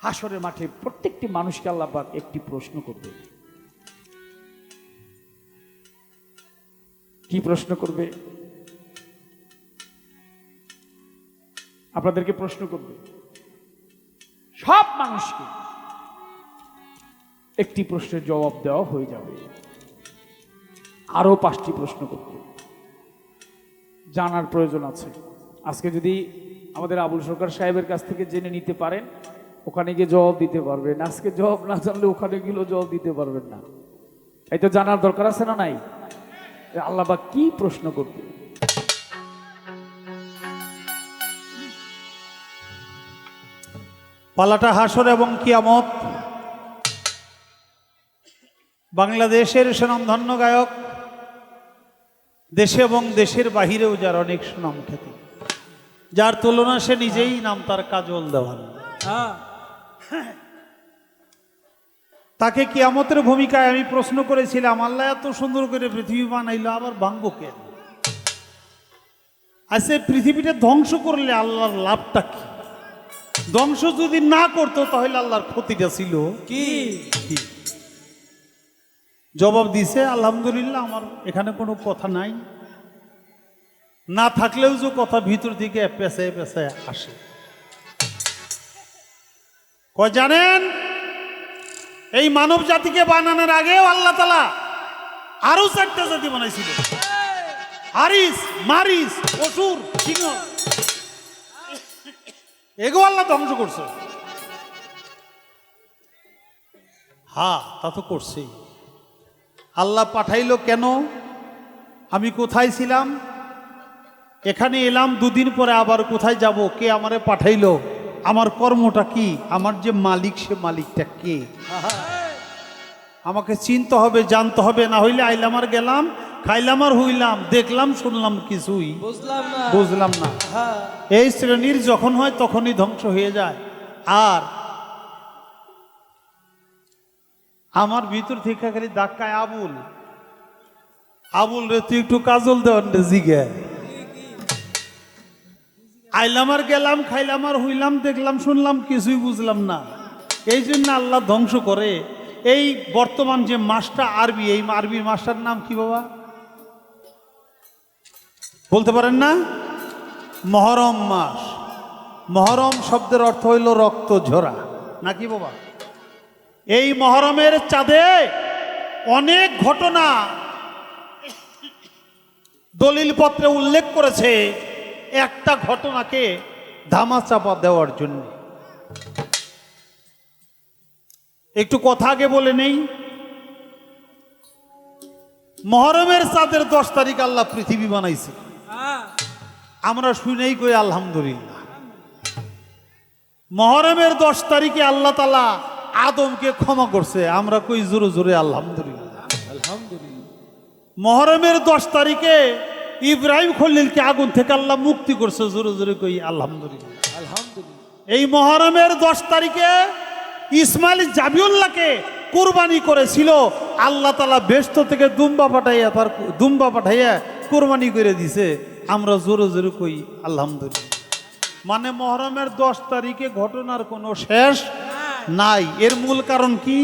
হাসরের মাঠে প্রত্যেকটি মানুষকে আল্লাহ পাক একটি প্রশ্ন করবে। কি প্রশ্ন করবে? আপনাদেরকে প্রশ্ন করবে, সব মানুষকে একটি প্রশ্নের জবাব দেওয়া হয়ে যাবে, আরো 5টি প্রশ্ন করতে জানার প্রয়োজন আছে। আজকে যদি আমাদের আবুল সরকার সাহেবের কাছ থেকে জেনে নিতে পারেন, ওখানে গিয়ে জবাব দিতে পারবেন। আজকে জবাব না জানলে ওখানে গেলেও জবাব দিতে পারবেন না। এই তো জানার দরকার আছে না নাই? আল্লাহ পাক কি প্রশ্ন করবে? পালাটা হাসর এবং কিয়ামত। বাংলাদেশের সুনামধন্য গায়ক, দেশে এবং দেশের বাহিরেও যার অনেক সুনাম খ্যাতি, যার তুলনা সে নিজেই নাম তার কাজল দেওয়ান, তাকে কিয়ামতের ভূমিকায় আমি প্রশ্ন করেছিলাম, আল্লাহ এত সুন্দর করে পৃথিবী বানাইলো, আবার ভাঙবো কেন? আচ্ছা, পৃথিবীটা ধ্বংস করলে আল্লাহর লাভটা কি? ধ্বংস যদি না করতো তাহলে আল্লাহর ক্ষতিটা ছিল কি? জবাব দিছে, আলহামদুলিল্লাহ, আমার এখানে কোনো কথা নাই, না থাকলেও যে কথা ভিতর থেকে পেঁচায় পেঁচায় আসে। কয় জানেন, এই মানব জাতিকে বানানোর আগেও আল্লাহ তাআলা আরো 4টা জাতি বানাইছিল, হারিস, মারিস, অসুর, সিংহ। এগো আল্লাহ ধ্বংস করছে। হ্যাঁ, তা তো করছেই। আল্লাহ পাঠাইলো কেন? আমি কোথায় ছিলাম, এখানে এলাম, 2 দিন পরে আবার কোথায় যাব, কে আমারে পাঠাইলো, আমার কর্মটা কি, আমার যে মালিক সে মালিকটা কে, আমাকে চিনতে হবে, জানতে হবে। না হইলে আইলাম আর গেলাম, খাইলাম আর হইলাম, দেখলাম শুনলাম, কিছুই বুঝলাম না। এই শ্রেণীর যখন হয় তখনই ধ্বংস হয়ে যায়। আর আমার ভিতর থেকে খালি ধাক্কায়, আবুল আবুল রে তুই একটু কাজল দেওয়ান রে, জিগে আইলাম আর গেলাম, খাইলাম আর হইলাম, দেখলাম শুনলাম, কিছুই বুঝলাম না। এই জন্য আল্লাহ ধ্বংস করে। এই বর্তমান যে মাসটা আরবি, এই আরবির মাসটার নাম কি বাবা বলতে পারেন না? মহরম মাস। মহরম শব্দের অর্থ হইল রক্ত ঝরা, নাকি বাবা? এই মহরমের চাঁদে অনেক ঘটনা দলিল পত্রে উল্লেখ করেছে, একটা ঘটনাকে ধামাচাপা দেওয়ার জন্য। একটু কথা আগে বলে নেই, মহরমের চাঁদের 10 তারিখ আল্লাহ পৃথিবী বানাইছে। আমরা শুনেই কই আলহামদুলিল্লাহ। মহরমের 10 তারিখে আল্লাহ তাআলা আদমকে ক্ষমা করছে, আমরা কই জোরে জোরে আলহামদুলিল্লাহ। মহরমের 10 তারিখে ইব্রাহিম খলিলকে আগুন থেকে আল্লাহ মুক্তি করছে, জোরে জোরে কই আলহামদুলিল্লাহ। এই মহরমের 10 তারিখে ইসমাইল জাবিউল্লাহকে কুরবানি করেছিল, আল্লাহ তাআলা বেহেশত থেকে দুম্বা পাঠাইয়া কুরবানি করে দিছে, আমরা জোরে জোরে কই আলহামদুলিল্লাহ। মানে মহরমের 10 তারিখে ঘটনার কোনো শেষ নাই। এর মূল কারণ কি?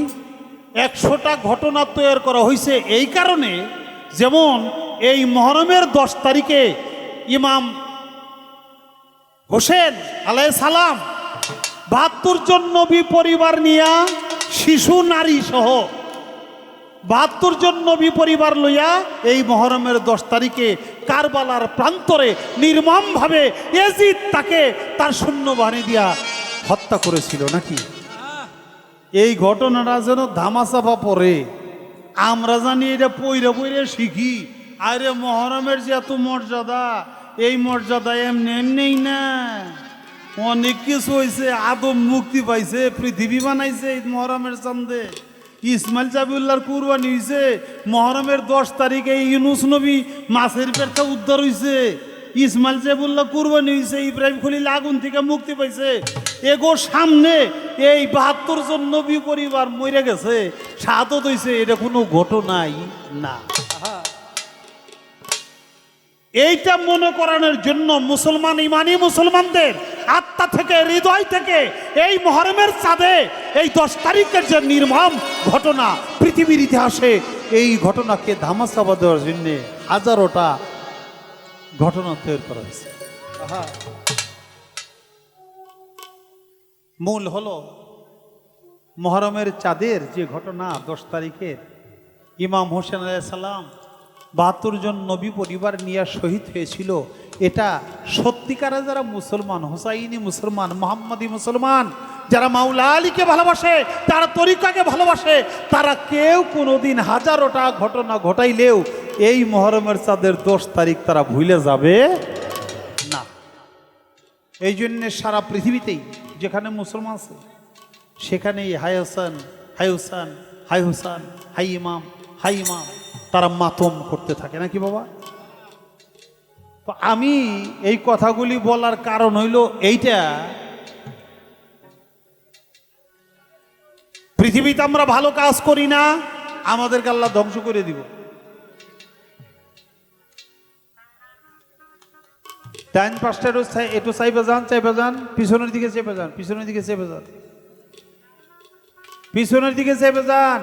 100টা ঘটনা তৈরি করা হয়েছে এই কারণে, যেমন এই মহরমের 10 তারিখে ইমাম হোসেন আলাইহিস সালাম 72 জন নবী পরিবার নিয়া, শিশু নারী সহ 72 জন নবী পরিবার লইয়া এই মহরমের 10 তারিখে কারবালার প্রান্তরে নির্মমভাবে ইয়াজিদ তাকে তার সৈন্যবাহিনী দিয়া হত্যা করেছিল, নাকি? এই ঘটনাটা যেন ধামাচাপা পড়ে, আমরা জানি এটা পইরা পইরা শিখি। আরে মহরমের যে এত মর্যাদা, এই মর্যাদা এমনি এমনিই না, অনেক কিছু হয়েছে। আদম মুক্তি পাইছে, পৃথিবী বানাইছে এই মহরমের চাঁদে। ইসমাইল জাবিউল্লাহর কুরবানি হয়েছে মহরমের 10 তারিখে। ইউনুস নবী মাছের পেটটা উদ্ধার হয়েছে, ইসমাইল জাবিউল্লাহ কুরবানি হয়েছে, ইব্রাহিম খলিল আগুন থেকে মুক্তি পাইছে। এগো সামনে এই 72 জন নবী পরিবার মরে গেছে, শাহাদত হয়েছে, এটা কোনো ঘটনাই না। এইটা মনে করানোর জন্য মুসলমান ইমানি মুসলমানদের আত্মা থেকে, হৃদয় থেকে এই মুহররমের চাঁদে এই 10 তারিখের যে নির্মম ঘটনা পৃথিবীর ইতিহাসে, এই ঘটনাকে ধামাচাপা দেওয়ার জন্য হাজারোটা ঘটনা তৈরি করা হয়েছে। মূল হলো মুহররমের চাঁদের যে ঘটনা 10 তারিখের, ইমাম হোসেন আলাইহিস সালাম 72 জন নবী পরিবার নিয়ে শহীদ হয়েছিল। এটা সত্যিকারে যারা মুসলমান, হোসাইনি মুসলমান, মোহাম্মদী মুসলমান, যারা মাওলা আলীকে ভালোবাসে, তারা তরিকাকে ভালোবাসে, তারা কেউ কোনোদিন হাজারোটা ঘটনা ঘটাইলেও এই মুহররমের চাঁদের 10 তারিখ তারা ভুলে যাবে না। এই জন্যে সারা পৃথিবীতেই যেখানে মুসলমান আছে সেখানেই হাই হোসেন, হাই হোসেন, হাই হোসেন, হাই ইমাম, হাই ইমাম তারা মাতম করতে থাকে নাকি বাবা? তো আমি এই কথাগুলি বলার কারণ হইল এইটা, পৃথিবীতে আমরা ভালো কাজ করি না, আমাদেরকে আল্লাহ ধ্বংস করে দিব। ডাইন পাশটা একটু চাইবে যান, চাইবে যান, পিছনের দিকে চেপে যান, পিছনের দিকে চেপে যান, পিছনের দিকে চেপে যান।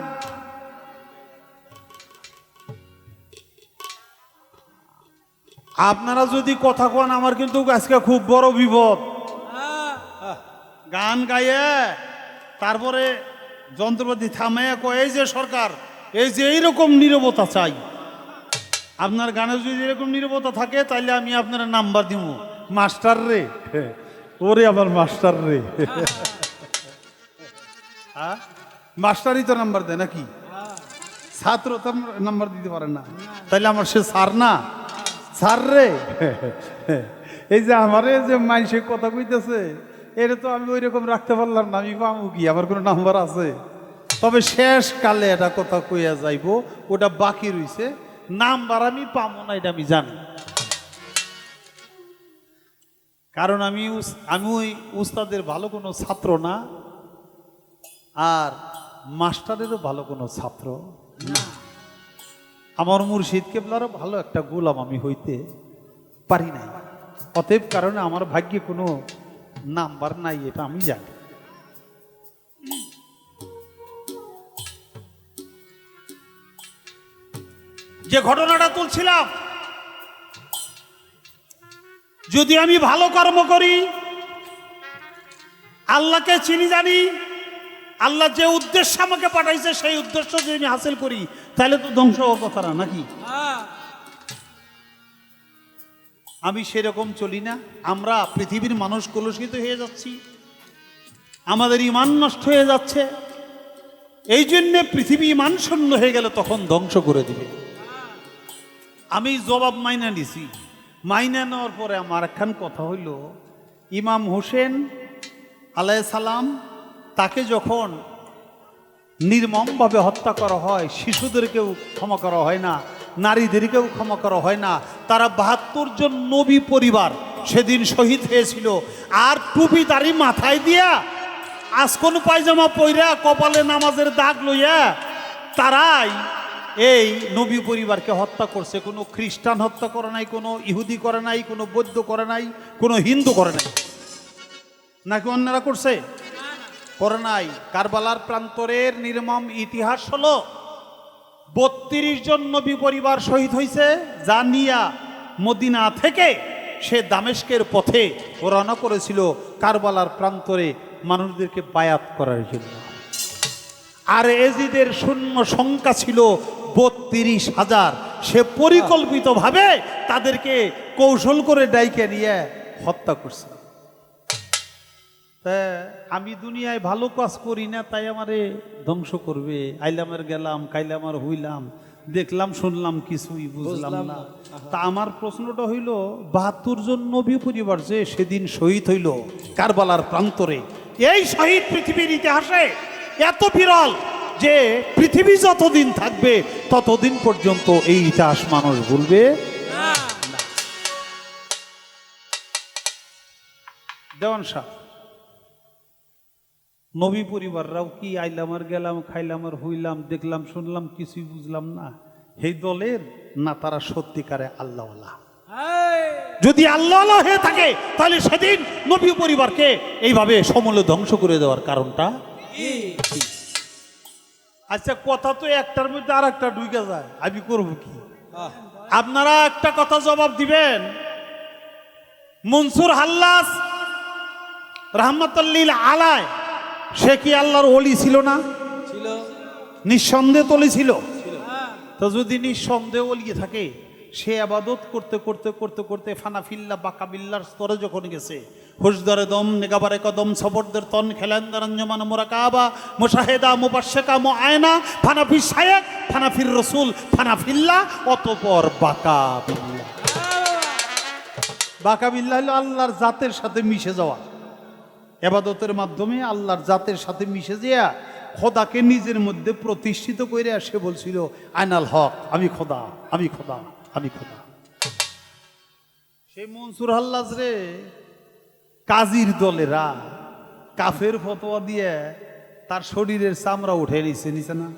আপনারা যদি কথা কন আমার কিন্তু আজকে খুব বড় বিপদ। গান গাইয়ে তারপরে যন্ত্রপাতি থামাইয়া কয় এই যে সরকার, এই যে এইরকম নীরবতা চাই। আপনার গানে যদি এরকম নীরবতা থাকে তাহলে আমি আপনার নাম্বার দিব। মাস্টার রে, ওরে আমার মাস্টার রে, মাস্টারই তো নাম্বার দেয় নাকি? ছাত্র তো নাম্বার দিতে পারে না, তাইলে আমার সে স্যার না? স্যার রে, এই যে আমারে যে মানুষের কথা কইতেছে এটা তো আমি ওই রকম রাখতে পারলাম না, আমি পাবো কি? আমার কোনো নাম্বার আছে? তবে শেষ কালে এটা কথা কইয়া যাইব, ওটা বাকি রইছে। নাম্বার আমি পাবো না এটা আমি জানি, কারণ আমি ওই উস্তাদের ভালো কোনো ছাত্র না, আর মাস্টারেরও ভালো কোনো ছাত্র না। আমার মুর্শিদ কেবলারও ভালো একটা গোলাম আমি হইতে পারি নাই। অতএব কারণে আমার ভাগ্যে কোনো নাম্বার নাই, এটা আমি জানি। যে ঘটনাটা তুলছিলাম, যদি আমি ভালো কর্ম করি, আল্লাহকে চিনি জানি, আল্লাহ যে উদ্দেশ্য আমাকে পাঠাইছে সেই উদ্দেশ্য যদি আমি হাসিল করি, তাহলে তো ধ্বংস হওয়ার কথা না নাকি? আমি সেরকম চলি না। আমরা পৃথিবীর মানুষ কলুষিত হয়ে যাচ্ছি, আমাদের ইমান নষ্ট হয়ে যাচ্ছে। এই জন্যে পৃথিবী ইমান শূন্য হয়ে গেলে তখন ধ্বংস করে দিবে। আমি জবাব মাইনা নিছি। মাইনা নেওয়ার পরে আমার একখান কথা হইল, ইমাম হোসেন আলাইহিস সালাম তাকে যখন নির্মমভাবে হত্যা করা হয়, শিশুদেরকেও ক্ষমা করা হয় না, নারীদেরকেও ক্ষমা করা হয় না। তারা 72 জন নবী পরিবার সেদিন শহীদ হয়েছিল। আর টুপি দাড়ি মাথায় দিয়া, আজকন পায়জামা পইরা, কপালে নামাজের দাগ লইয়া তারাই এই নবী পরিবারকে হত্যা করছে। কোনো খ্রিস্টান হত্যা করে নাই, কোনো ইহুদি করে নাই, কোনো বৌদ্ধ করে নাই, কোনো হিন্দু করে নাই। নাকি অন্যরা করছে? করে নাই। কারবালার প্রান্তরের নির্মম ইতিহাস হলো 32 জন নবী পরিবার শহীদ হয়েছে, যা নিয়া মদিনা থেকে সে দামেস্কের পথে রওনা করেছিল কারবালার প্রান্তরে মানুষদেরকে বায়াত করার জন্য। আর এজিদের সৈন্য সংখ্যা ছিল 32,000। সে পরিকল্পিতভাবে তাদেরকে কৌশল করে ডাইকে নিয়ে হত্যা করছে। আমি দুনিয়ায় ভালো কাজ করি না, তাই আমারে ধ্বংস করবে। আইলামের গেলাম, কাইলামার হইলাম, দেখলাম শুনলাম, কিছুই বুঝলাম না। তা আমার প্রশ্নটা হইল, 72 জন নবী পরিবার যে সেদিন শহীদ হইল কারবালার প্রান্তরে, এই শহীদ পৃথিবীর ইতিহাসে এত বিরল যে পৃথিবী যতদিন থাকবে ততদিন পর্যন্ত এই ইতিহাস মানুষ ভুলবে না। দেওয়ান শাহ, নবী পরিবাররাও কি আইলাম আর গেলাম, খাইলাম আর হইলাম, দেখলাম শুনলাম, কিছুই বুঝলাম না, এই দলের না? তারা সত্যিকারে আল্লাহওয়ালা। যদি আল্লাহ আল্লাহ হয়ে থাকে তাহলে সেদিন নবী পরিবারকে এইভাবে সমূলে ধ্বংস করে দেওয়ার কারণটা কি? আচ্ছা, কথা তো একটার মধ্যে আর একটা ঢুকে যায়, আমি করবো কি? আপনারা একটা কথা জবাব দিবেন। মনসুর হাল্লাস রহমতুল্লিল আলায় সে কি আল্লাহর ওলি ছিল না? ছিল। নিঃসন্দেহ তলি ছিল। তো যদি নিঃসন্দেহ ওলি থাকে, সে আবাদত করতে করতে করতে করতে ফানাফিল্লা বাকাবিল্লার স্তরে যখন গেছে, হুশদারে দম নেগাবারে কদম সবরদের তন খেলেন্দারঞ্জমান মোরাকাবা মুশাহেদা মুবাশশিকা মুআয়না ফানাফি শায়েখ ফানাফির রসুল ফানাফিল্লা, অতঃপর বাকাবিল্লা। বাকাবিল্লা হলো আল্লাহর জাতের সাথে মিশে যাওয়া। এবাদতের মাধ্যমে আল্লাহর জাতের সাথে মিশে যাওয়া, খোদাকে নিজের মধ্যে প্রতিষ্ঠিত করে সে বলছিল আইনাল হক, আমি খোদা, আমি খোদা, আমি খোদা। সেই মনসুর হাল্লাজ রে কাজীর দলেরা কাফের ফতোয়া দিয়ে তার শরীরের চামড়া উঠে নিছে, নিছে না?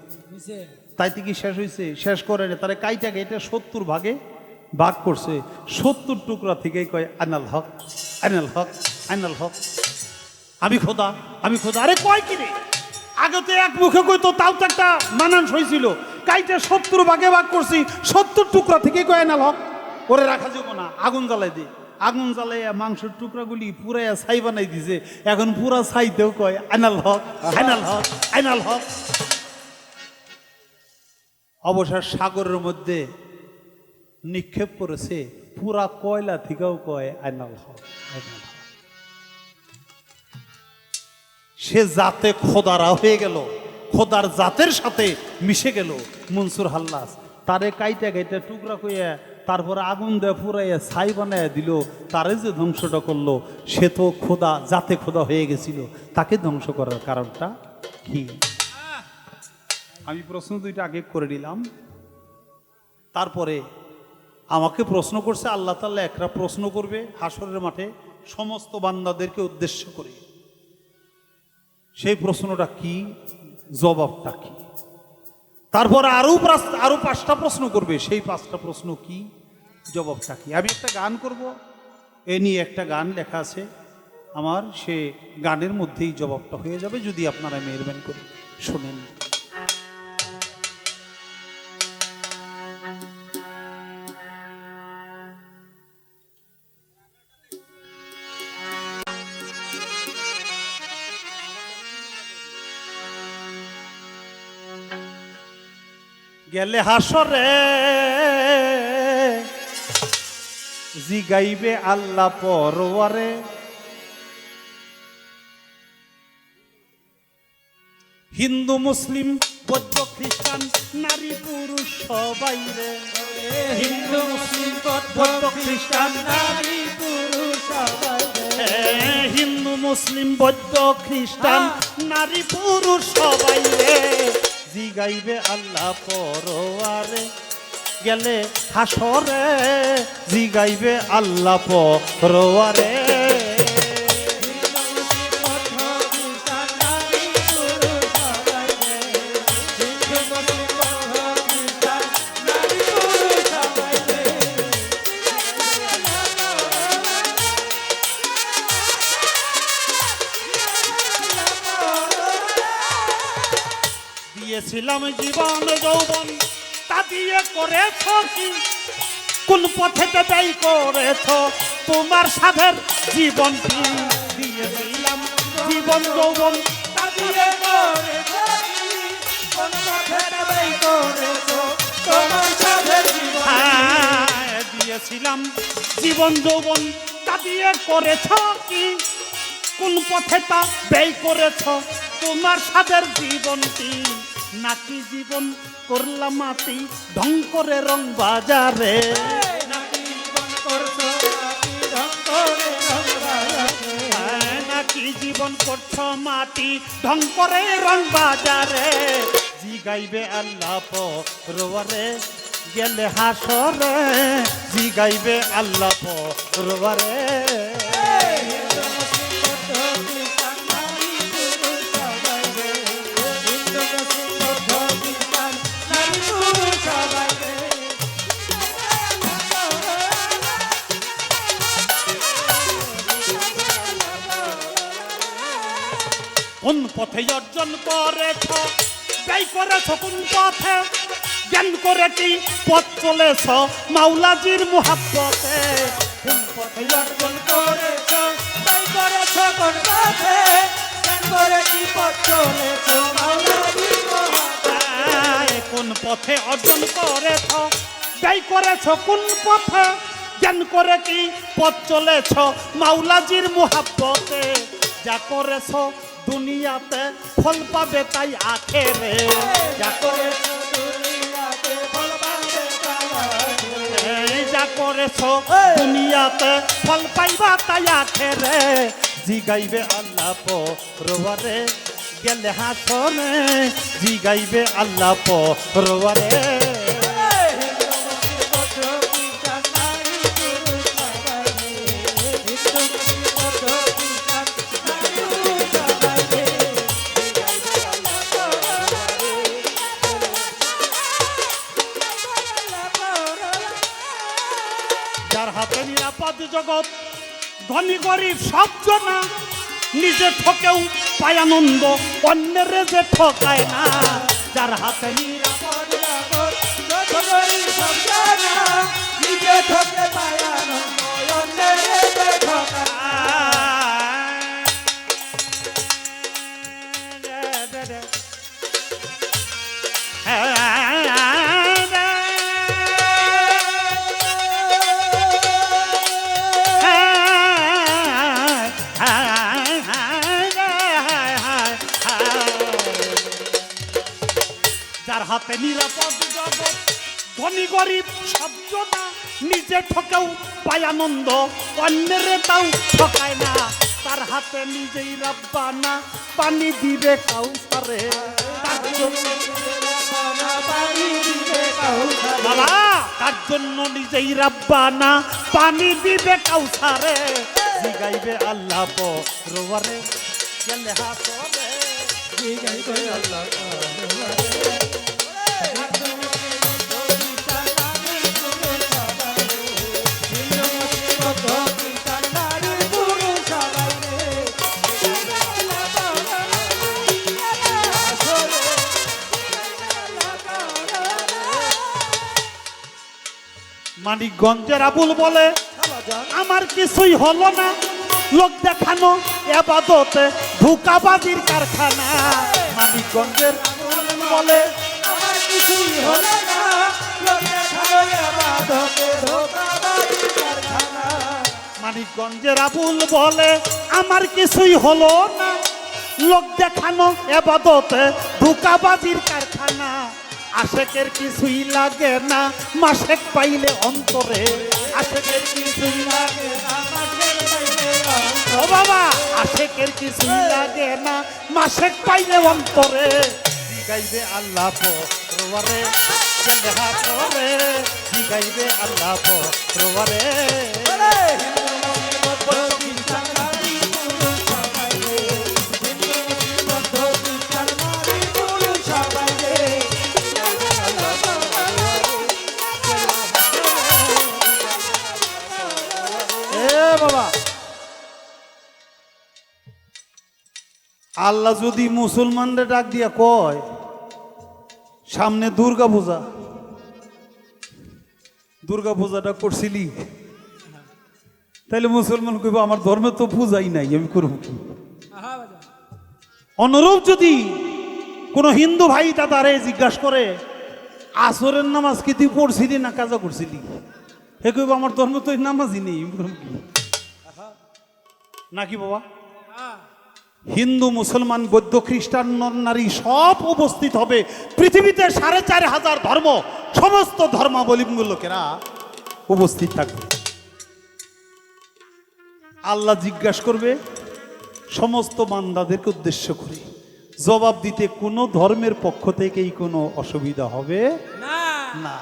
তাই কি শেষ হয়েছে? শেষ করে না, তারা কাইটা কেটে 70 ভাগে ভাগ করছে। 70 টুকরা থেকেই কয় আইনাল হক, আইনাল হক, আইনাল হক, আমি খোদা, আমি খোদা। আরে কয় কি রে? আগে তো এক মুখে কইতো, তাও তো একটা মানান হয়েছিল। কাইটা 70 ভাগে ভাগ করছি, 70 টুকরা থেকে কয় আইনাল হক। ওরে রাখা যাবো না, আগুন জ্বালাই দে। আগুন জ্বালাইয়া মাংসের টুকরাগুলি পুরাইয়া ছাই বানাই দিছে। এখন পুরা ছাইতেও কয় আইনাল হক, আইনাল হক, আইনাল হক। অবসর সাগরের মধ্যে নিক্ষেপ করেছে, পুরা কয়লা থেকেও কয় আইনাল হক, আইনাল হক। সে জাতে খোদারা হয়ে গেল, খোদার জাতের সাথে মিশে গেল। মনসুর হাল্লাস তারে কাইটা কাইটা টুকরা কইয়া তারপরে আগুন দেয়া পুরাইয়া ছাই বানাইয়া দিল। তারে যে ধ্বংসটা করলো, সে তো খোদা, জাতে খোদা হয়ে গেছিল। তাকে ধ্বংস করার কারণটা কি? আমি প্রশ্ন দুইটা আগে করে দিলাম। তারপরে আমাকে প্রশ্ন করছে আল্লাহ তাআলা, একটা প্রশ্ন করবে হাসরের মাঠে সমস্ত বান্দাদেরকে উদ্দেশ্য করে। সেই প্রশ্নটা কি, জবাবটা কি? তারপর আরো 5টা প্রশ্ন করবে, সেই 5টা প্রশ্ন কি, জবাবটা কি? আমি একটা গান করব, এ নিয়ে একটা গান লেখা আছে আমার, সে গানের মধ্যেই জবাবটা হয়ে যাবে, যদি আপনারা মেহরবানি করে শোনেন। গেলে হাসরে জিগাইবে আল্লাহ পরওয়ারে, হিন্দু মুসলিম বৌদ্ধ খ্রিস্টান নারী পুরুষ সবাই রে, হিন্দু মুসলিম বৌদ্ধ খ্রিস্টান নারী পুরুষ সবাই রে, হিন্দু মুসলিম বৌদ্ধ খ্রিস্টান নারী পুরুষ সবাই রে, জিগাইবে আল্লাহ পরওয়ারে। গেলে হাসরে জিগাইবে আল্লাহ পরওয়ারে। দিয়েছিলাম জীবন যৌবন, তা দিয়ে করেছ কি? কোন পথেতে ব্যয় করেছ তোমার সাধের জীবনটি? দিয়েছিলাম জীবন যৌবন, তা দিয়ে করেছ কি? কোন পথেতে ব্যয় করেছ তোমার সাধের জীবন? দিয়েছিলাম জীবন যৌবন, তা দিয়ে করেছ কি? কোন পথে তা ব্যয় করেছ তোমার সাধের জীবনটি? নাকি জীবন করলাম মাটি ঢং করে রং বাজারে? নাকি জীবন করছো ঢং করে রং বাজারে? নাকি জীবন করছো মাটি ঢং করে রং বাজারে? জিগাইবে আল্লাহ পরওয়ারে। গেলে হাসরে জিগাইবে আল্লাহ পরওয়ারে। পথে অর্জন করেছ ব্যয় করেছ কোন পথে জ্ঞান করে কি পথ চলেছ মাওলাজির মুহাব্বতে কোন পথে অর্জন করেছ তাই করেছ কোন পথে জ্ঞান করে কি পথ চলেছ মাওলাজির মহাব্বতে কোন পথে অর্জন করেছ ব্যয় করেছ কোন পথে জ্ঞান করে কি পথ চলেছ মাওলাজির মুহাব্বতে যা করেছ দুনিয়াতে ফল পাবে তাই আখেরে যা করেছ দুনিয়াতে ফল পাবে তাই আখেরে। এই যা করেছ দুনিয়াতে ফল পাইবা তাই আখেরে জিগাইবে আল্লাহ পরবারে গেলে হাসরে জিগাইবে আল্লাহ পরবারে যার হাতে নিরাপদ জগৎ ধনী গরিব সব জনা নিজে ঠকেও পায় আনন্দ অন্যের যে ঠকায় না যার হাতে নিরাপদ নিজে ঠকে পায় আনন্দ অন্যের ঠকা যার হাতে নিরাপদ জগৎ ধনী গরিব সব জনা নিজে ঠকেও পায় আনন্দ অন্যের তাও ঠকায় না তার হাতে নিজেই রাব্বানা পানি দিবে কাউসারে তার জন্য বাবা তার জন্য নিজেই রাব্বানা পানি দিবে কাউসারে জিগাইবে আল্লাহ পরবারে গেলে হাসরে মানিকগঞ্জের আবুল বলে আমার কিছুই হলো না লোক দেখানো এবাদতে ধোঁকাবাজির কারখানা মানিকগঞ্জের আবুল বলে আমার কিছুই হলো না লোক দেখানো এবাদতে ধোঁকাবাজির কারখানা মানিকগঞ্জের আবুল বলে আমার কিছুই হলো না লোক দেখানো এবাদতে ধোঁকাবাজির কারখানা আশেকের কিছুই লাগে না মাসেক পাইলে অন্তরে আশেকের কিছুই লাগে না মাসেক পাইলে ও বাবা আশেকের কিছুই লাগে না মাসেক পাইলে অন্তরে জিগাইবে আল্লাহ পরবারে গেলে হাসরে জিগাইবে আল্লাহ পরবারে বাবা আল্লাহ যদি মুসলমানদের ডাক দিয়া কয় সামনে দুর্গা পূজাটা করছিলি তাইলে মুসলমান কইব আমার ধর্মে তো পূজাই নাই আমি করব কি অনুরূপ যদি কোন হিন্দু ভাই দাদারে জিজ্ঞাসা করে আসরের নামাজ কি তুই পড়ছিলি না কাজা করছিলি হে কইব আমার ধর্মে তো নামাজই নেই আমি করব কি নাকি বাবা হিন্দু মুসলমান বৌদ্ধ খ্রিস্টান নর নারী সব উপস্থিত হবে পৃথিবীতে 4,500 ধর্ম সমস্ত ধর্মাবলম্বী লোকেরা উপস্থিত থাকবে আল্লাহ জিজ্ঞাসা করবে সমস্ত বান্দাদেরকে উদ্দেশ্য করে জবাব দিতে কোনো ধর্মের পক্ষ থেকেই কোনো অসুবিধা হবে না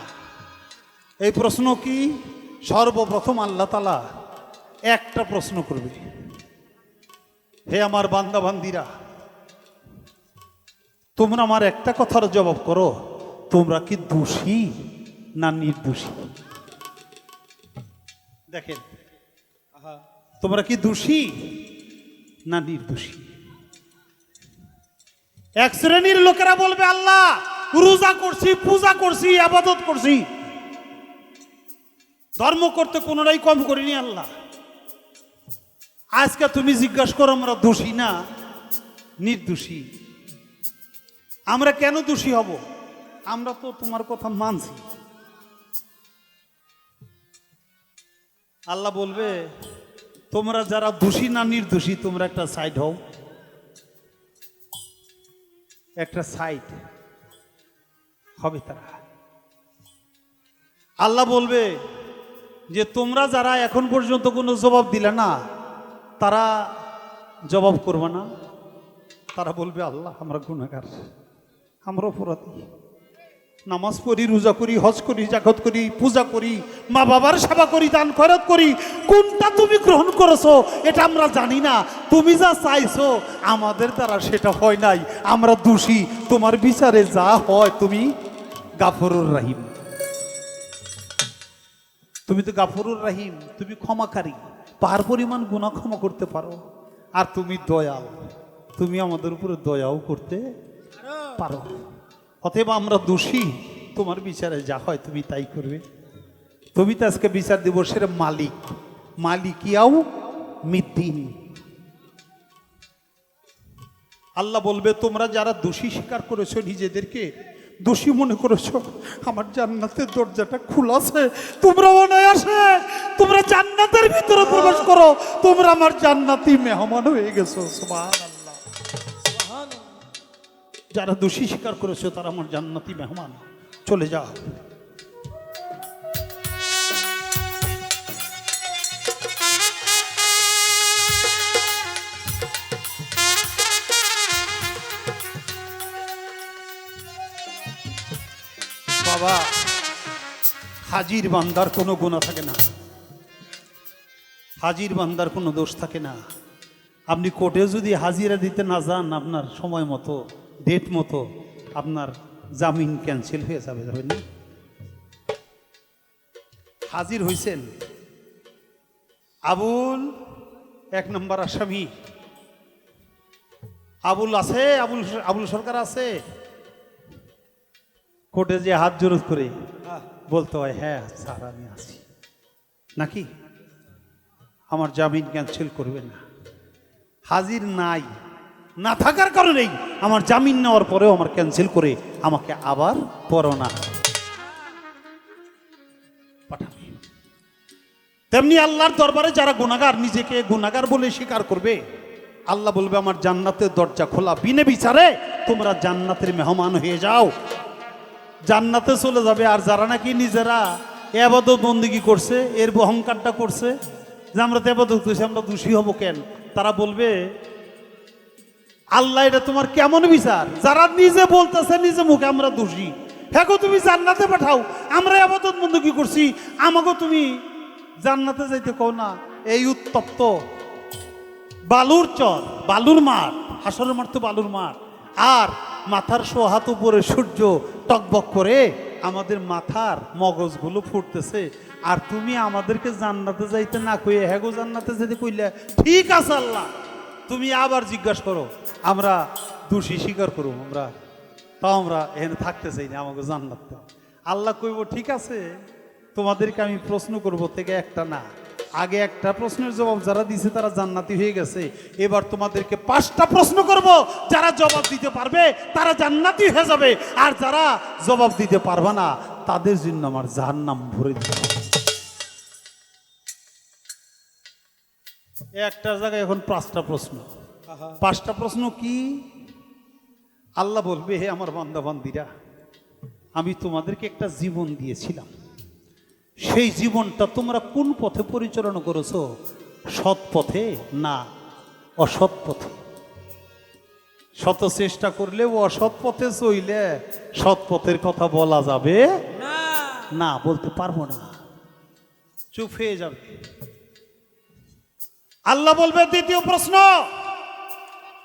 এই প্রশ্ন কি সর্বপ্রথম আল্লাহ তাআলা একটা প্রশ্ন করবে হে আমার বান্দা বান্দিরা তোমরা আমার একটা কথার জবাব করো তোমরা কি দোষী না নির্দোষী দেখেন তোমরা কি দোষী না নির্দোষী এক শ্রেণীর লোকেরা বলবে আল্লাহ রোজা করছি, পূজা করছি, আবাদত করছি, ধর্ম করতে কোনোটাই কম করিনি আল্লাহ। আজকে তুমি জিজ্ঞাসা করো আমরা দোষী না নির্দোষী? আমরা কেন দোষী হব? আমরা তো তোমার কথা মানছি। আল্লাহ বলবে তোমরা যারা দোষী না নির্দোষী তোমরা একটা সাইড হও, একটা সাইড হবে তারা। আল্লাহ বলবে যে তোমরা যারা এখন পর্যন্ত কোনো জবাব দিলে না তারা জবাব করবে না। তারা বলবে আল্লাহ আমরা গুনাহগার, আমরা অপরাধী, নামাজ পড়ি, রোজা করি, হজ করি, জাকাত করি, পূজা করি, মা বাবার সেবা করি, দান খয়রাত করি, কোনটা তুমি গ্রহণ করেছো এটা আমরা জানি না। তুমি যা চাইছো আমাদের দ্বারা সেটা হয় নাই, আমরা দোষী, তোমার বিচারে যা হয় তুমি গাফুরুর রহিম। তুমি তো গাফুরুর রহিম, তুমি ক্ষমাকারী, পাহাড় পরিমাণ গুনাহ ক্ষমা করতে পারো। আর তুমি দয়াল, তুমি আমাদের উপরে দয়াও করতে পারো। অতএব আমরা দোষী, তোমার বিচারে যা হয় তুমি তাই করবে। তুমি তো আজকে বিচার দিবসের মালিক, মালিকিয়াও মিদ্দিন। আল্লাহ বলবে তোমরা যারা দোষী স্বীকার করেছো, নিজেদেরকে দোষী মনে করেছো, আমার জান্নাতের দরজাটা খোলা আছে, তোমরা অনায়াসে তোমরা জান্নাতের ভিতরে প্রবেশ করো, তোমরা আমার জান্নাতি মেহমান হয়ে গেছো। সুবহানাল্লাহ। যারা দোষী স্বীকার করেছো তারা আমার জান্নাতি মেহমান, চলে যাও। বাবা, হাজির বান্দার কোনো গুনাহ থাকে না, হাজির বান্দার কোনো দোষ থাকে না। আপনি কোর্টে যদি হাজিরা দিতে না যান আপনার সময় মতো, ডেট মতো, আপনার জামিন ক্যান্সেল হয়ে যাবে, যাবে না? হাজির হইছেন, আবুল 1 নম্বর আসামি, আবুল আছে, আবুল সরকার আছে। কোর্টে যে হাত জোর করে বলতে হয় হ্যাঁ স্যার আমি আছি, নাকি আমার জামিন ক্যান্সেল করবে না। হাজির নাই, না থাকার কারণেই আমার জামিন নেওয়ার পরেও আমার ক্যান্সেল করে আমাকে আবার পরোনা পাঠাবে। তেমনি আল্লাহর দরবারে যারা গুনাহগার, নিজেকে গুনাহগার বলে স্বীকার করবে, আল্লাহ বলবে আমার জান্নাতের দরজা খোলা, বিনে বিচারে তোমরা জান্নাতের মেহমান হয়ে যাও, জান্নাতে চলে যাবে। আর যারা নাকি নিজেরা ইবাদত বন্দেগী করছে, এর অহংকারটা করছে যে আমরা তো ইবাদত করছি, আমরা দোষী হব কেন, তারা বলবে আল্লাহ এটা তোমার কেমন বিচার? যারা নিজে বলতেছে নিজে মুখে আমরা দোষী, হ্যাঁ গো তুমি জান্নাতে পাঠাও, আমরা ইবাদত বন্দেগী করছি, আমাকে তুমি জান্নাতে যাইতে কও না। এই উত্তপ্ত বালুর চর, বালুর মাঠ, হাসরের মাঠ তো বালুর মাঠ, আর মাথার সোহাত উপরে সূর্য টকবক করে আমাদের মাথার মগজগুলো ফুটতেছে, আর তুমি আমাদেরকে জান্নাতে যাইতে না কইয়ে হ্যাঁ গো জান্নাতে যেতে কইলে ঠিক আছে আল্লাহ, তুমি আবার জিজ্ঞাসা করো, আমরা দোষী স্বীকার করো, আমরা তাও আমরা এখানে থাকতে চাই না, আমাকে জান্নাত দাও। আল্লাহ কইব ঠিক আছে, তোমাদেরকে আমি প্রশ্ন করব থেকে একটা না, আগে একটা প্রশ্নের জবাব যারা দিছে তারা জান্নাতি হয়ে গেছে, এবার তোমাদেরকে 5টা প্রশ্ন করব, যারা জবাব দিতে পারবে তারা জান্নাতি হয়ে যাবে, আর যারা জবাব দিতে পারবে না তাদের জন্য আমার জাহান্নাম ভরে দিবে। একটা জায়গায় এখন 5টা প্রশ্ন। 5টা প্রশ্ন কি? আল্লাহ বলবে হে আমার বান্দা বান্দিরা, আমি তোমাদেরকে একটা জীবন দিয়েছিলাম, সেই জীবনটা তোমরা কোন পথে পরিচালনা করেছো? সৎ পথে না অসৎ পথে? শত চেষ্টা করলে ও অসৎ পথে চইলে সৎ পথের কথা বলা যাবে না, বলতে পারবো না, চুপ হয়ে যাবে। আল্লাহ বলবে দ্বিতীয় প্রশ্ন,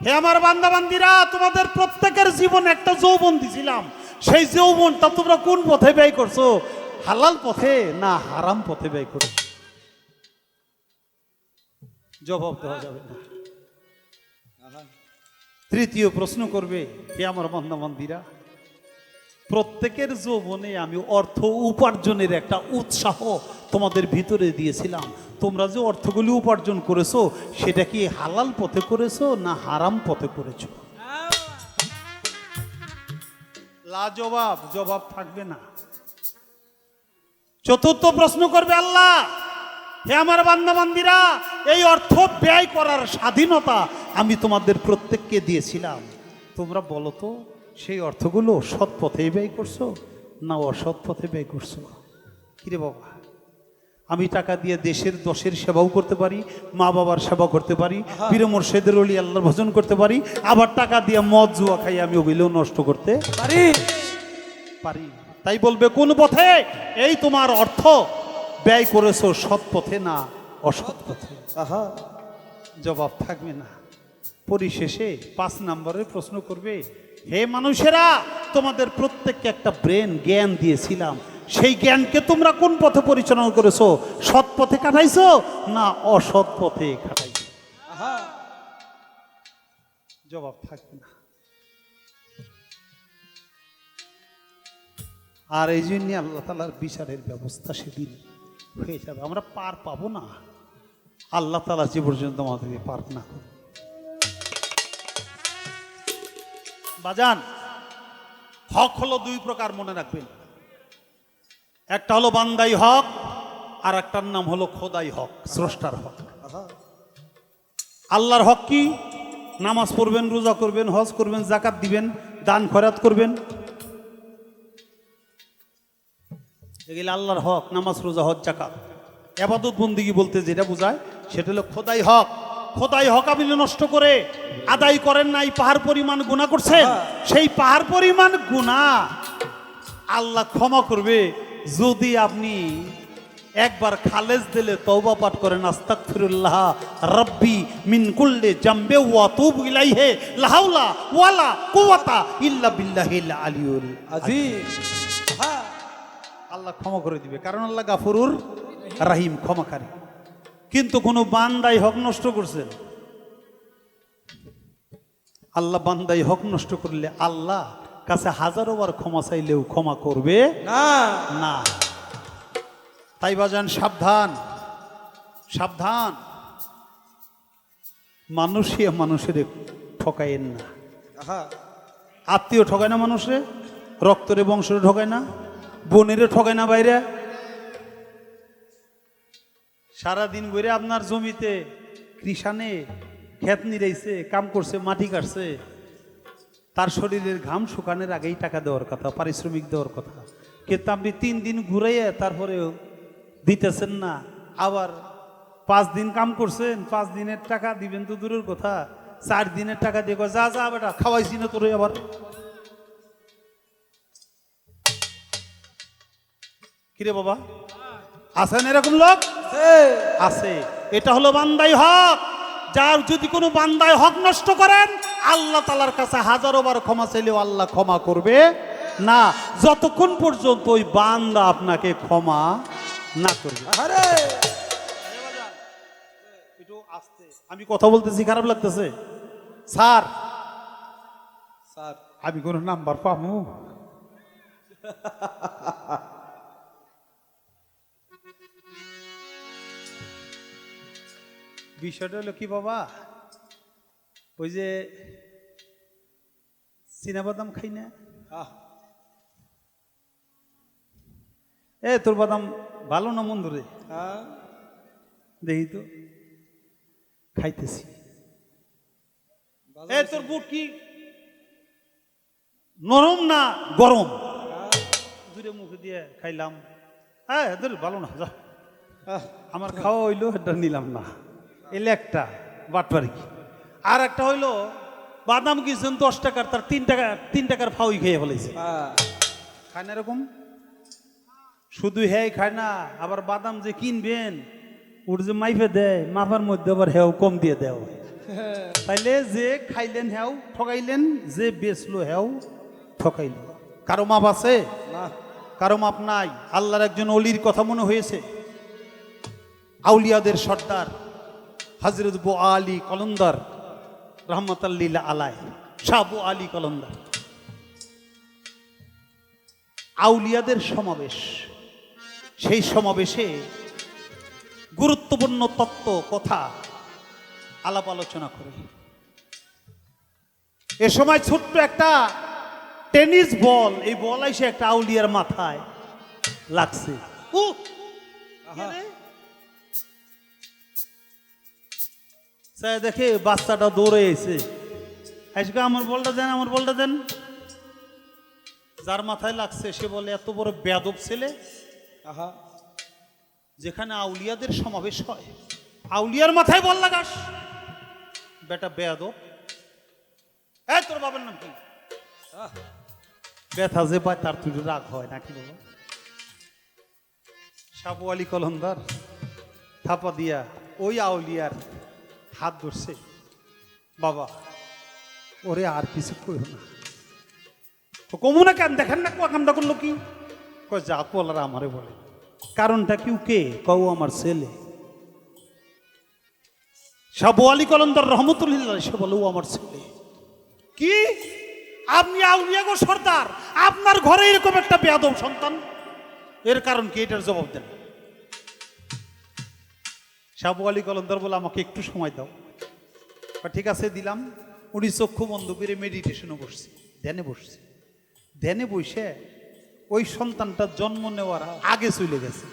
হে আমার বান্দা বান্দিরা, তোমাদের প্রত্যেকের জীবন একটা যৌবন দিছিলাম, সেই যৌবনটা তোমরা কোন পথে ব্যয় করছো? হালাল পথে না হারাম পথে ব্যয় করো? জবাব দেওয়া যাবে না। তৃতীয় প্রশ্ন করবে, হে আমার বান্দা বান্দীরা, প্রত্যেকের যৌবনে আমি অর্থ উপার্জনের একটা উৎসাহ তোমাদের ভিতরে দিয়েছিলাম। তোমরা যে অর্থগুলি উপার্জন করেছো সেটা কি হালাল পথে করেছো না হারাম পথে করেছো? লাজবাব, জবাব থাকবে না। চতুর্থ প্রশ্ন করবে আল্লাহ, হে আমার বান্দা বান্দীরা, এই অর্থ ব্যয় করার স্বাধীনতা আমি তোমাদের প্রত্যেককে দিয়েছিলাম। তোমরা বলো তো, সেই অর্থগুলো সৎ পথে ব্যয় করছো না অসৎ পথে ব্যয় করছো? কিরে বাবা, আমি টাকা দিয়ে দেশের দশের সেবাও করতে পারি, মা বাবার সেবা করতে পারি, পীর মুর্শিদের ওলি আল্লাহর ভজন করতে পারি, আবার টাকা দিয়ে মদ জুয়া খাই আমি ওগুলোও নষ্ট করতে পারি। তাই বলবে কোন পথে এই তোমার অর্থ ব্যয় করেছো, সৎ পথে না অসৎ পথে? জবাব থাকবে না। পরিশেষে 5 নম্বরের প্রশ্ন করবে, হে মানুষেরা, তোমাদের প্রত্যেককে একটা ব্রেন জ্ঞান দিয়েছিলাম, সেই জ্ঞানকে তোমরা কোন পথে পরিচালনা করেছো? সৎ পথে কাটাইছো না অসৎ পথে কাটাইছো? জবাব থাকবে না। আর এই জন্য আল্লাহ তাআলার বিচারের ব্যবস্থা সেদিন হয়ে যাবে। আমরা পার পাবো না, আল্লাহ তাআলা যে পর্যন্ত আমাদেরকে পার না করে। বাজান, হক হলো 2 প্রকার, মনে রাখবেন। একটা হলো বান্দাই হক, আর একটার নাম হলো খোদাই হক, স্রষ্টার হক। আল্লাহর হক কি? নামাজ পড়বেন, রোজা করবেন, হজ করবেন, যাকাত দিবেন, দান খয়রাত করবেন, এগুলো আল্লাহর হক। নামাজ, রোজা, হজ, যাকাত, ইবাদত বন্দেগী বলতে যেটা বোঝায় সেটা হলো খোদাই হক। খোদাই হক আপনি নষ্ট করে আদায় করেন নাই, পাহাড় পরিমাণ গুনাহ করছেন, সেই পাহাড় পরিমাণ গুনাহ আল্লাহ ক্ষমা করবে যদি আপনি একবার খালেজ দিলে তওবা পাঠ করেন, আস্তাগফিরুল্লাহ রাব্বি মিন কুল্লি জামবে ওয়া তুবু ইলাইহি লা হাওলা ওয়ালা কুওয়াতা ইল্লা বিল্লাহিল আলিয়ুল আযীম। আল্লাহ ক্ষমা করে দিবে, কারণ আল্লাহ গাফুরুর রাহিম, ক্ষমাকারী। কিন্তু কোন বান্দাই হক নষ্ট করছেন, আল্লাহ বান্দাই হক নষ্ট করলে আল্লাহ কাছে 1000 বার ক্ষমা চাইলেও ক্ষমা করবে না। তাই বাজান, সাবধান সাবধান, মানুষে মানুষের ঠকাইয়েন না। আত্মীয় ঠকায় না মানুষে, রক্তরে বংশরে ঠকায় না, বোনেরে ঠকায় না, বাইরে সারাদিন বইরে আপনার জমিতে কৃষানে ক্ষেত নিরাইছে, কাম করছে, মাটি কাটছে, তার শরীরের ঘাম শুকানোর আগেই টাকা দেওয়ার কথা, পারিশ্রমিক দেওয়ার কথা। কিন্তু আপনি 3 দিন ঘুরাইয়া তারপরেও দিতেছেন না। আবার 5 দিন কাম করছেন, 5 দিনের টাকা দিবেন তো দূরের কথা, 4 দিনের টাকা দিয়ে যা যা বেটা খাওয়াইছি না তোরে। আবার কিরে বাবা, আছেন এরকম লোক? আছে। এটা হলো বান্দাই হক। যার যদি কোনো বান্দাই হক নষ্ট করেন, আল্লাহ তাআলার কাছে 1000 বার ক্ষমা চাইলেও আল্লাহ ক্ষমা করবে না, যতক্ষণ পর্যন্ত ওই বান্দা আপনাকে ক্ষমা না করবে। একটু আস্তে, আমি কথা বলতেছি, খারাপ লাগতেছে? স্যার আমি কোন নাম্বার পাবো? বিষয়টা হলো কি বাবা, ওই যে চীনাবাদাম খাই না, তোর বাদাম ভালো না মন্দ রে? দেখি তো, খাইতেছি। তোর বুট কি নরম না গরম? দূরে মুখে দিয়ে খাইলাম, ভালো না, যা আমার খাওয়া হইলো, এটা নিলাম না। এলে একটা বাটপারি। আর একটা হইলো বাদাম কিনছেন 10 টাকার, তার 3 টাকার ফাউই খেয়ে ফেলেছে। খায় না এরকম? শুধু হ্যাঁ খায় না, আবার বাদাম যে কিনবেন ওর যে মাইফে দেয়, মাপার মধ্যে আবার হ্যাও কম দিয়ে দেও। তাইলে যে খাইলেন হ্যাও ঠকাইলেন, যে বেচলো হ্যাও ঠকাইল। কারো মাপ আছে? কারো মাপ নাই। আল্লাহর একজন অলির কথা মনে হয়েছে, আউলিয়াদের সর্দার হযরত বু আলী কলন্দর রহমতুল্লাহ আলাইহি। সাবু আলী কলন্দার। আউলিয়াদের সমাবেশ, সেই সমাবেশে গুরুত্বপূর্ণ তত্ত্ব কথা আলাপ আলোচনা করে। এ সময় ছোট্ট একটা টেনিস বল, এই বল এসে একটা আউলিয়ার মাথায় লাগছে। দেখে বাচ্চাটা দৌড়ে এসে আজকে আমার বলটা দেন, আমার বলটা দেন। যার মাথায় লাগছে সে বলে, এত বড় বেয়াদব ছেলে, যেখানে আউলিয়াদের সমাবেশ হয় আউলিয়ার মাথায় বল লাগাস, বেটা বেয়াদব। এই তোর বাবার নাম কি? ব্যথা যে পায় তার তুই রাগ হয় নাকি বাবা? সাবু আলী কলন্দার থাপা দিয়া ওই আউলিয়ার হাত ধরছে, বাবা ওরে আর কিছু কইও না। কমুনা কেন, দেখেন না কামটা করলো কি? কয় যা বলার আমারে বলে। কারণটা কি? কে কও? আমার ছেলে। সাবু আলী কলন্দার রহমতুল্লাহ সে বলে, ও আমার ছেলে। কি আপনি আউলিয়া গো সর্দার, আপনার ঘরে এরকম একটা বেয়াদব সন্তান, এর কারণ কি? এটার জবাব দেন। সাবু আলী কলন্দার বলে, আমাকে একটু সময় দাও। ঠিক আছে দিলাম। উনি চক্ষু বন্ধ করে মেডিটেশনে বসছে, ধ্যানে বসছে। ধ্যানে বসে ওই সন্তানটা জন্ম নেওয়ার আগে চলে গেছে।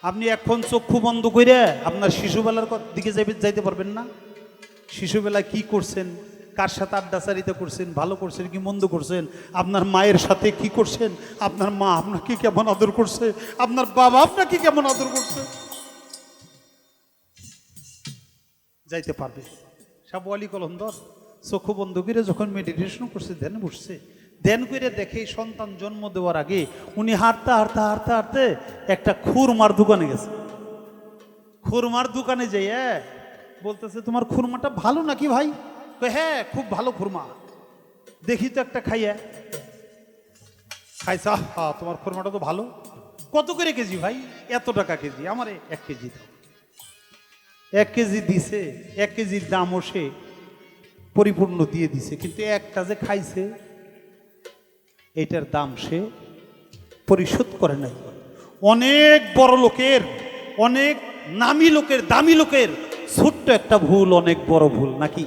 আপনি এখন চক্ষু বন্ধ করে আপনার শিশুবেলার দিকে যাইতে পারবেন না? শিশুবেলায় কি করছেন, কার সাথে আড্ডাচারিতা করছেন, ভালো করছেন কি মন্দ করছেন, আপনার মায়ের সাথে কি করছেন, আপনার মা আপনাকে কেমন আদর করছে, আপনার বাবা আপনাকে কেমন আদর করছে, যাইতে পারবে। সাবু আলী কলন্দর চক্ষু বন্ধ করে যখন মেডিটেশন করছে, ধ্যান বসছে, ধ্যান করে দেখে সন্তান জন্ম দেওয়ার আগে উনি হাঁটতে হাঁটতে হাঁটতে হাঁটতে একটা খুরমার দোকানে গেছে। খুরমার দোকানে যেয়ে বলতেছে, তোমার খুরমাটা ভালো নাকি ভাই? হ্যাঁ খুব ভালো খুরমা, দেখি তো একটা খাইয়া। খাইছা, তোমার খুরমাটা তো ভালো। কত করে কেজি ভাই? এত টাকা কেজি। আমারে 1 কেজি দাও। 1 কেজি দিছে, 1 কেজির দামও সে পরিপূর্ণ দিয়ে দিছে, কিন্তু একটা যে খাইছে এটার দাম সে পরিশোধ করে নাই। অনেক বড় লোকের, অনেক নামী লোকের, দামি লোকের ছোট্ট একটা ভুল অনেক বড় ভুল নাকি?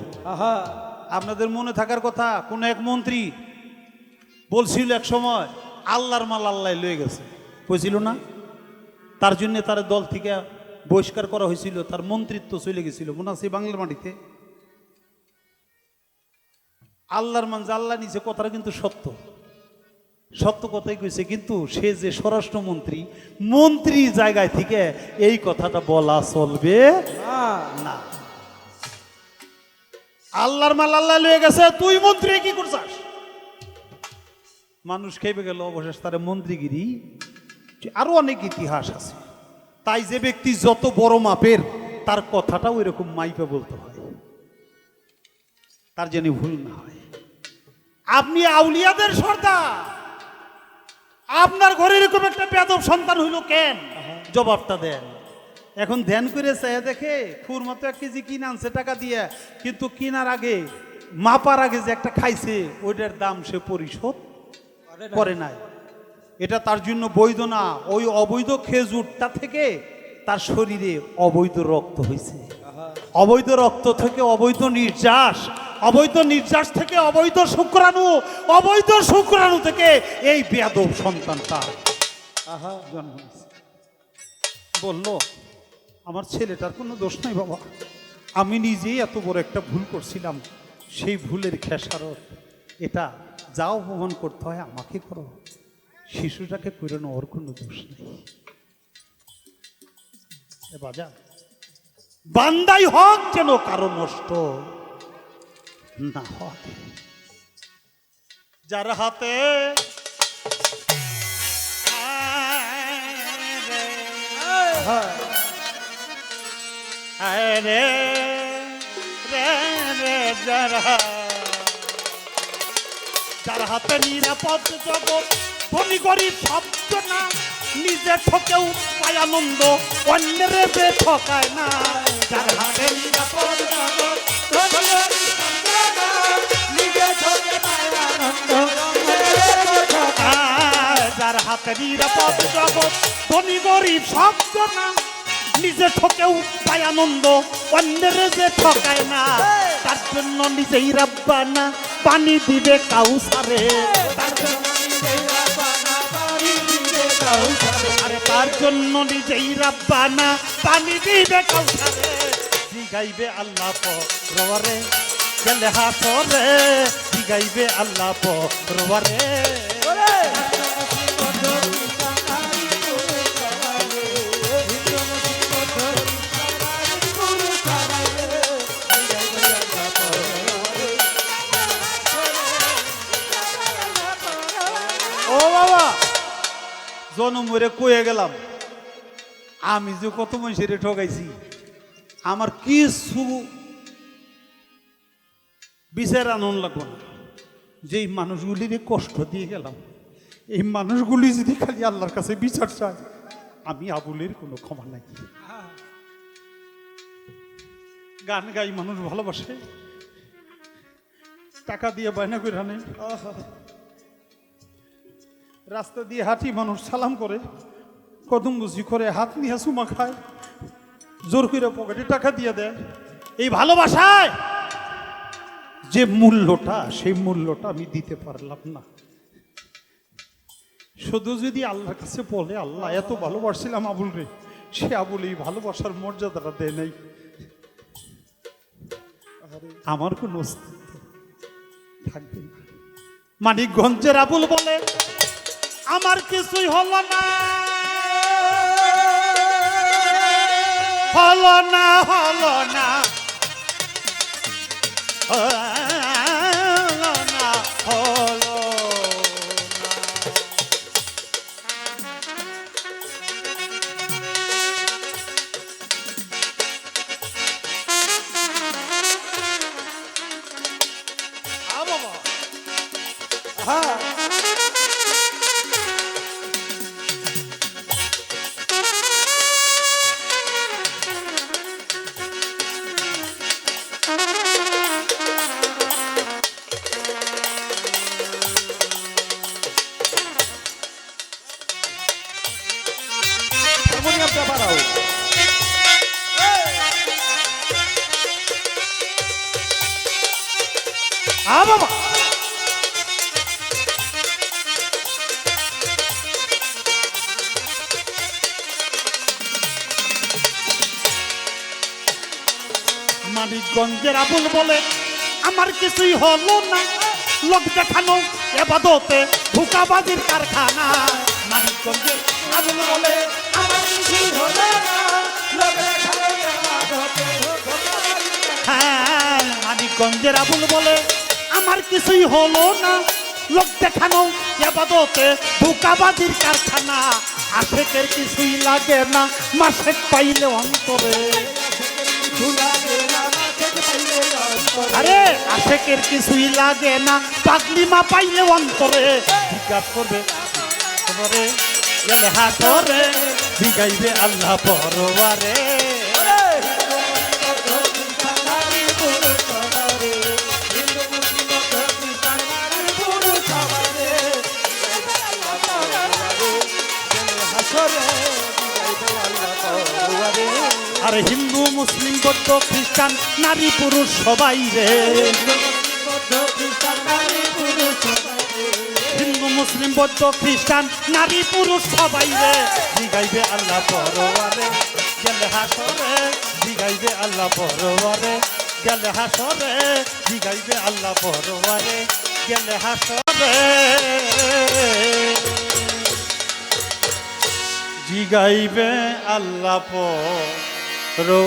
আপনাদের মনে থাকার কথা, কোন এক মন্ত্রী বলছিল এক সময় আল্লাহর মাল আল্লাহ লয়ে গেছে, বলছিল না? তার জন্য তার দল থেকে বহিষ্কার করা হয়েছিল, তার মন্ত্রিত্ব চলে গেছিল, মনে আছে বাংলার মাটিতে? আল্লাহর মান আল্লাহ নিচে, কথাটা কিন্তু সত্য, সত্য কথাই কইছে। কিন্তু সে যে স্বরাষ্ট্রমন্ত্রী, মন্ত্রী জায়গায় থেকে এই কথাটা বলা চলবে না। আল্লাহর মাল আল্লাহ লয়ে গেছে, তুই মন্ত্রী কি করছাস? মানুষ খেপে গেল, অবশেষ তার মন্ত্রীগিরি। আরো অনেক ইতিহাস আছে। তাই যে ব্যক্তি যত বড় মাপের, তার কথাটাও এরকম মাইপে বলতে হয়, তার যেন ভুল না হয়। আপনি আউলিয়াদের সর্দার, আপনার ঘরে এরকম একটা বেয়াদব সন্তান হইল কেন? জবাবটা দেন। এখন ধ্যান করে চাই দেখে খুরমা তো 1 কেজি কিনে আনছে টাকা দিয়ে, কিন্তু কিনার আগে, মাপার আগে যে একটা খাইছে ওইটার দাম সে পরিশোধ করে নাই। এটা তার জন্য বৈধ না। ওই অবৈধ খেজুরটা থেকে তার শরীরে অবৈধ রক্ত হয়েছে, অবৈধ রক্ত থেকে অবৈধ নির্যাস, অবৈধ নির্যাস থেকে অবৈধ শুক্রাণু, অবৈধ শুক্রাণু থেকে এই বেয়াদব সন্তানটা জন্ম হয়েছে। বলল, আমার ছেলেটার কোনো দোষ নাই বাবা, আমি নিজেই এত বড় একটা ভুল করছিলাম, সেই ভুলের খেসারত এটা, যা অপমান করতে হয় আমাকে করো, শিশুটাকে করে না, ওর কোনো দোষ নেই। বাজা বান্দাই হক যেন কারো নষ্ট না হয়। যার হাতে রে রে রে যার হাতে নিরাপদ জগৎ, ধনী গরিব শব্দ না, নিজে ঠকেও পায় আনন্দ, অন্যের ঠকায় না। যার হাতে নিরাপদ জগৎ, ধনী গরিব শব্দ আছে নিরাপদ জগৎ, ধনী গরিব সব জনা, নিজে ঠকেও পায় আনন্দ, অন্যের যে ঠকায় না, তার জন্য নিজেই রাব্বানা পানি দিবে কাউসারে, তার জন্য নিজেই রাব্বানা পানি দিবে কাউসারে। আরে তার জন্য নিজেই রাব্বানা পানি দিবে কাউসারে, জিগাইবে আল্লাহ পরওয়ারে গেলে হাসরে, জিগাইবে আল্লাহ পরওয়ারে। ও বাবা, জনমরে কয়ে গেলাম, আমি যে কত মানুষের ঠকাইছি, আমার কিছু বিচার আনন্দ লাগবো না। যেই মানুষগুলির কষ্ট দিয়ে গেলাম, এই মানুষগুলি যদি খালি আল্লাহর কাছে বিচার চায়, আমি আবুলের কোনো ক্ষমা নাই। গান গাই মানুষ ভালোবাসে, টাকা দিয়ে বায়না করে আনে, রাস্তা দিয়ে হাঁটি মানুষ সালাম করে, কদম বুঝি করে, হাত নিয়ে চুমা খায়, জোর করে পকেটে টাকা দিয়ে দেয়। এই ভালোবাসায় যে মূল্যটা, সেই মূল্যটা আমি দিতে পারলাম না। শুধু যদি আল্লাহর কাছে বলে, আল্লাহ এত ভালোবাসছিলাম আবুল রে, সে আবুল এই ভালোবাসার মর্যাদাটা দেয় নাই, আমার কোন অস্তিত্ব থাকবে না। মানিকগঞ্জের আবুল বলে, আমার কিছুই হলো না, হলো না, হলো না, হলো না, হলো না। বাবা, হ্যাঁ হারমোনিয়ামটা বাড়াও। বাবা, মানিকগঞ্জের আবুল বলে, আমার কিছুই হলো না, লোক দেখানো এবাদতে ধোঁকাবাজির কারখানা। মানিকগঞ্জের আবুল বলে, আমার কিছুই হলো না, লোকে খাবে আমাকে ধোঁকাবাজি। হ্যাঁ, মানিকগঞ্জের আবুল বলে, আমার কিছুই হলো না, লোক দেখানো এবাদতে ধোঁকাবাজির কারখানা। আশেকের কিছুই লাগে না, মাসে পাইলে অন্তরে, আরে আশেকের কিছুই লাগে না, পাগলিমা পাইলে অন্তরে, জিজ্ঞাস করবে তোমারে গেলে হাতরে, জিগাইবে আল্লাহ পরওয়ারে। আরে হিন্দু মুসলিম বৌদ্ধ খ্রিস্টান নারী পুরুষ সবাই রে, হিন্দু মুসলিম বৌদ্ধ খ্রিস্টান নারী পুরুষ সবাই রে, জিগাইবে আল্লাহ পরওয়ারে গেলে হাসরে, জিগাইবে আল্লাহ পরওয়ারে গেলে হাসরে, জিগাইবে আল্লাহ পরওয়ারে গেলে হাসরে, জিগাইবে আল্লাহ পরওয়ারে।